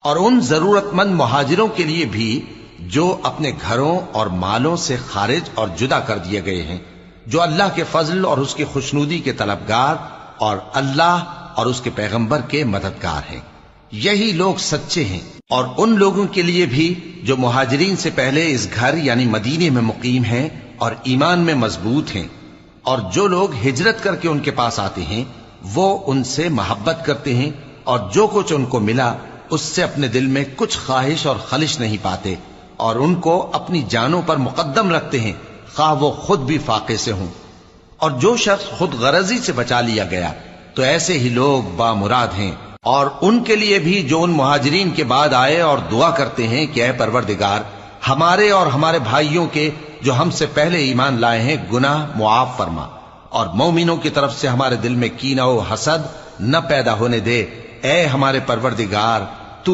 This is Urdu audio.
اور ان ضرورت مند مہاجروں کے لیے بھی جو اپنے گھروں اور مالوں سے خارج اور جدا کر دیے گئے ہیں، جو اللہ کے فضل اور اس کی خوشنودی کے طلبگار اور اللہ اور اس کے پیغمبر کے مددگار ہیں، یہی لوگ سچے ہیں۔ اور ان لوگوں کے لیے بھی جو مہاجرین سے پہلے اس گھر یعنی مدینے میں مقیم ہیں اور ایمان میں مضبوط ہیں، اور جو لوگ ہجرت کر کے ان کے پاس آتے ہیں وہ ان سے محبت کرتے ہیں، اور جو کچھ ان کو ملا اس سے اپنے دل میں کچھ خواہش اور خلش نہیں پاتے، اور ان کو اپنی جانوں پر مقدم رکھتے ہیں خواہ وہ خود بھی فاقے سے ہوں۔ اور جو شخص خود غرضی سے بچا لیا گیا تو ایسے ہی لوگ بامراد ہیں۔ اور ان کے لیے بھی جو ان مہاجرین کے بعد آئے اور دعا کرتے ہیں کہ اے پروردگار ہمارے اور ہمارے بھائیوں کے جو ہم سے پہلے ایمان لائے ہیں گناہ معاف فرما، اور مومنوں کی طرف سے ہمارے دل میں کینہ و حسد نہ پیدا ہونے دے، اے ہمارے پروردگار